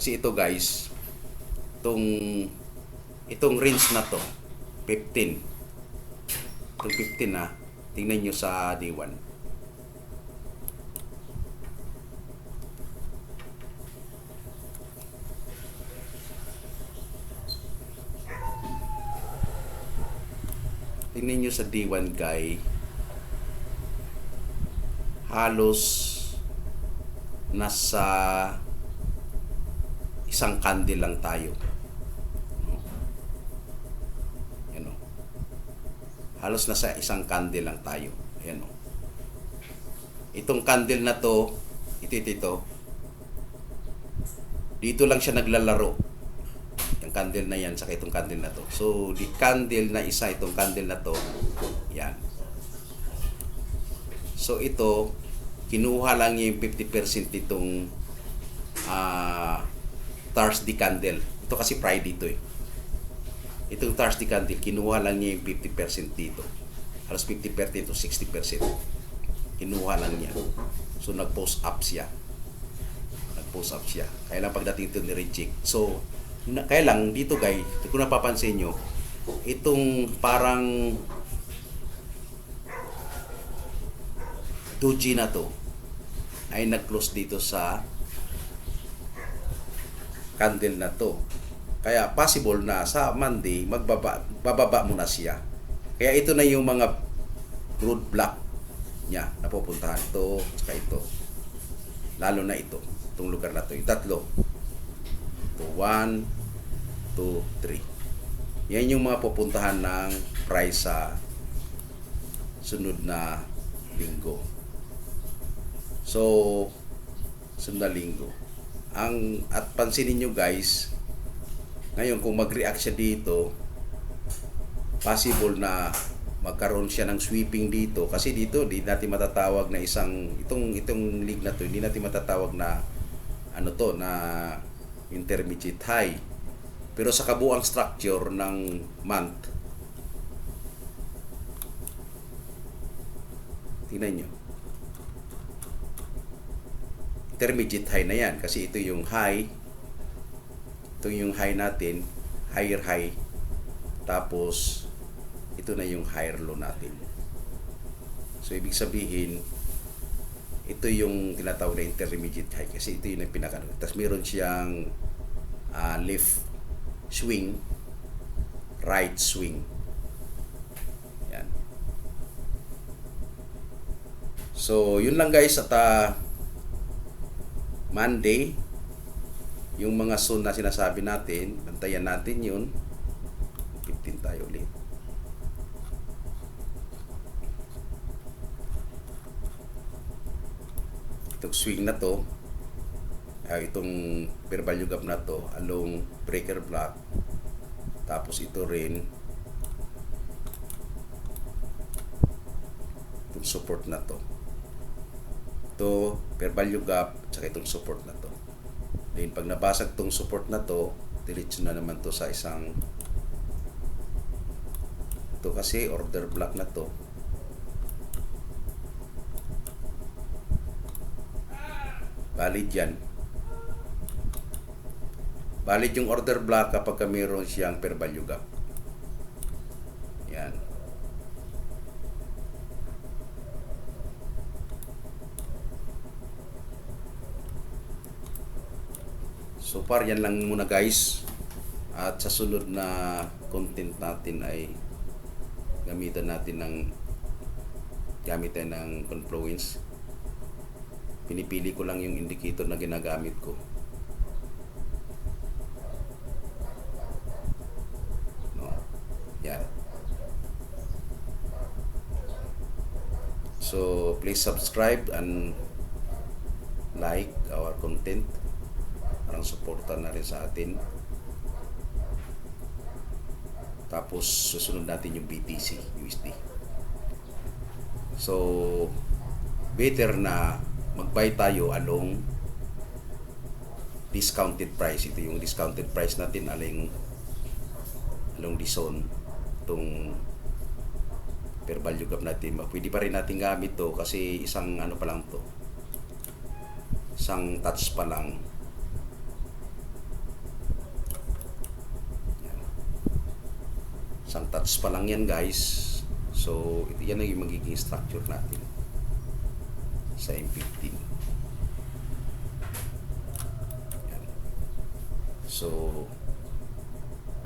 Kasi ito guys, itong itong range na to, 15. Itong 15 na, tingnan nyo sa D1. Tingnan nyo sa D1 guy, halos nasa isang candle lang tayo. Yan o. Halos nasa isang candle lang tayo. Ayan o. Itong candle na to, ito. Dito lang siya naglalaro. Yung candle na yan, saka itong candle na to. So, di candle na isa, itong candle na to, yan. So, ito, kinuha lang niya yung 50% itong Thursday candle. Ito kasi Friday ito eh. Itong Thursday candle, kinuha lang niya yung 50% dito. Halos 50% to 60%. Kinuha lang niya. So, nag-post up siya. Kaya lang pagdating ito ni-reject. So, kaya lang dito guys, kung napapansin nyo, itong parang doji na to ay nag-close dito sa candle na to. Kaya possible na sa Monday bababa muna siya. Kaya ito na yung mga roadblock niya na pupuntahan. Ito, saka ito. Lalo na ito. Itong lugar na to. Yung tatlo. Ito, 1, 2, 3. Yan yung mga pupuntahan ng price sa sunod na linggo. So, sunod na linggo. At pansinin nyo guys, ngayon kung mag-react siya dito, possible na magkaroon siya ng sweeping dito. Kasi dito, di natin matatawag na itong league na to, hindi natin matatawag na na intermediate high. Pero sa kabuang structure ng month, tingnan nyo, intermediate high na yan kasi ito yung high, natin, higher high, tapos ito na yung higher low natin. So ibig sabihin, ito yung tinatawag na intermediate high kasi ito yung pinaka. Tapos meron siyang left swing, right swing. Yan. So yun lang guys, at Monday, yung mga zone na sinasabi natin, bantayan natin yun. 15 tayo ulit. Itong swing na to, itong fair value gap na to, along breaker block. Tapos ito rin, itong support na to. Ito, fair value gap, tsaka itong support na to. Then pag nabasag itong support na to, diretso na naman to sa isang, ito kasi order block na to. Valid yan. Valid yung order block kapag mayroon siyang fair value gap. Yan. So far, yan lang muna guys. At sa sunod na content natin ay gamitan ng Confluence. Pinipili ko lang yung indicator na ginagamit ko. No. Yan. So please subscribe and like our content. Parang suporta na rin sa atin. Tapos susunod natin yung BTC USD. So better na mag-buy tayo along discounted price. Ito yung discounted price natin along the zone. Itong fair value gap natin. Pwede pa rin natin gamit to kasi isang pa lang to. Isang touch pa lang. Isang touch pa lang yan guys. So, yan ang yung magiging structure natin sa M15. Yan. So,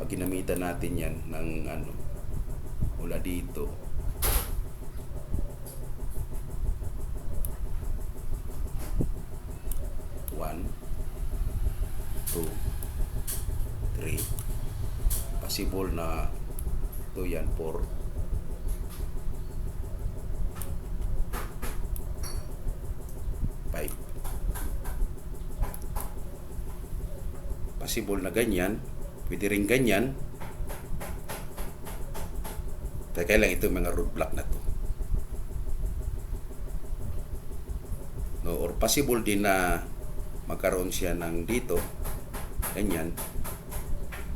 pag ginamitan natin yan ng mula dito, one, two, three, possible na ito yan, 4, 5. Possible na ganyan, pwede rin ganyan. Kaya lang ito mga roadblock na to. No, or possible din na magkaroon siya ng dito, ganyan,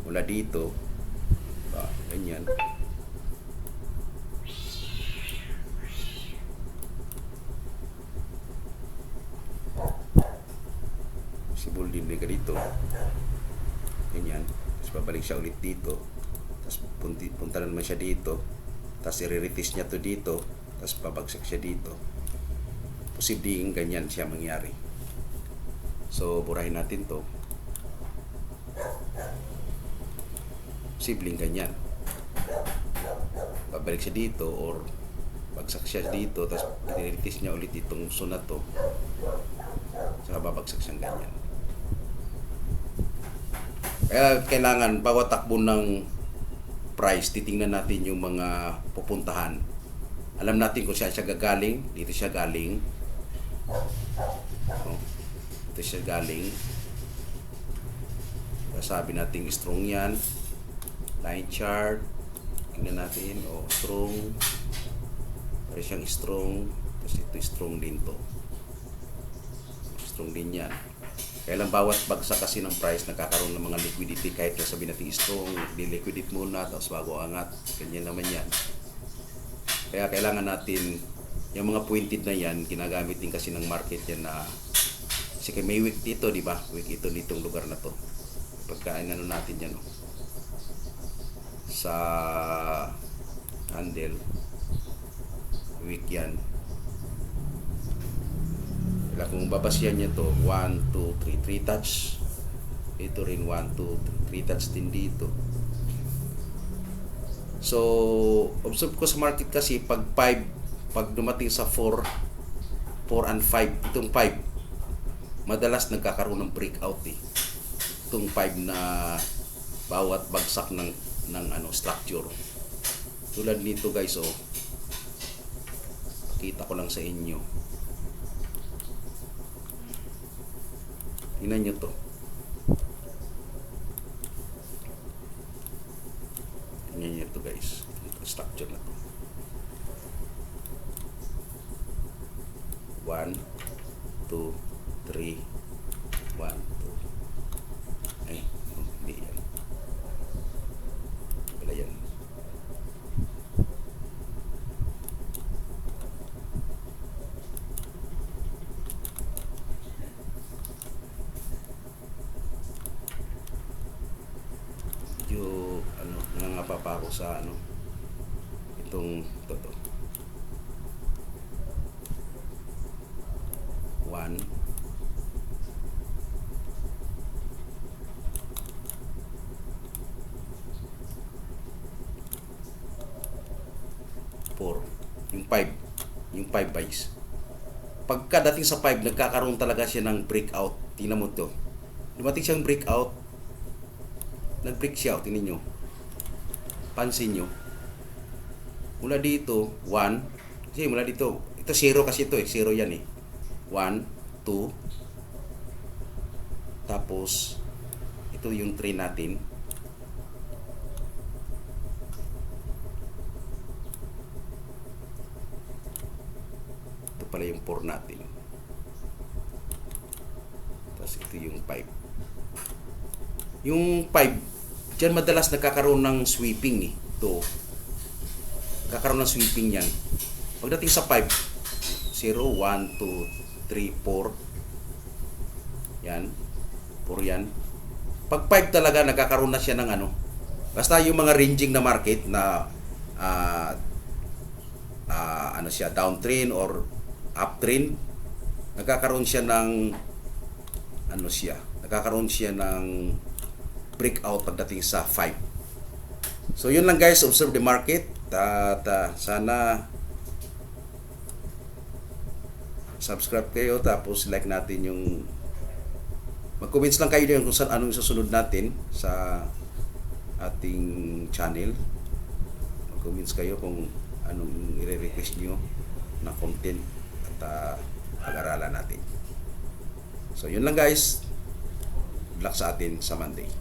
mula dito, ganyan. Possible din na dito, ganyan. Tapos babalik siya ulit dito. Tapos punta na naman siya dito. Tapos i-release niya to dito. Tapos babagsak siya dito. Posibleng ganyan siya mangyari. So, burahin natin to. Posibleng ganyan. Babalik siya dito or bagsak siya dito. Tapos i-release niya ulit itong sunat to. Saka babagsak siyang ganyan. Kaya kailangan bawat takbo ng price, titingnan natin yung mga pupuntahan. Alam natin kung saan siya gagaling. Dito siya galing. Dito siya galing. Sabi natin strong yan. Line chart. Tingnan natin. Strong. Pwede siyang strong. Tapos ito strong din to. Strong din yan. Kaya lang bawat bagsak kasi ng price nagkakaroon ng mga liquidity kahit na sabihin natin strong, di-liquidate muna tapos bago angat. Ganyan naman yan. Kaya kailangan natin yung mga pointed na yan, ginagamit din kasi ng market yan na kasi may week dito, di ba? Week ito ditong lugar na to. Pagkain natin yan sa handle week yan. Kaya kung babasyan niya to 1, 2, 3 touch, ito rin 1, 2, 3 touch din dito. So observe ko sa market kasi pag dumating sa 4 and 5, itong 5 madalas nagkakaroon ng breakout itong 5 na bawat bagsak ng structure. Tulad nito guys, pakita ko lang sa inyo. Tingnan nyo to. Tingnan nyo to guys. Ito structure na to. 1, 2, 3, 1, 2. Ay, hindi yan. Wala yan. Nangangapa pa ako sa itong toto 1, 4, yung 5 buys. Pagkadating sa 5 nagkakaroon talaga siya ng breakout. Tingnan mo to, dumating siyang breakout, nag-break siya. Tingnan nyo, pansin nyo, mula dito 1, kasi mula dito ito 0 kasi ito 0 yan 1, 2, tapos ito yung 3 natin, ito pala yung 4 natin, tapos ito yung 5. Yung 5 diyan madalas nagkakaroon ng sweeping ito. Nagkakaroon ng sweeping yan. Pagdating sa 5, 0, 1, 2, 3, 4. Yan. 4 yan. Pag 5 talaga nagkakaroon na siya ng Basta yung mga ranging na market na ano siya, downtrend or uptrend, nagkakaroon siya ng nagkakaroon siya ng breakout pagdating sa 5. So yun lang guys, observe the market at sana subscribe kayo, tapos like natin yung mag-comments lang kayo din kung saan anong susunod natin sa ating channel. Mag-comments kayo kung anong i-request nyo na content at pag-aralan natin. So yun lang guys. Good luck sa atin sa Monday.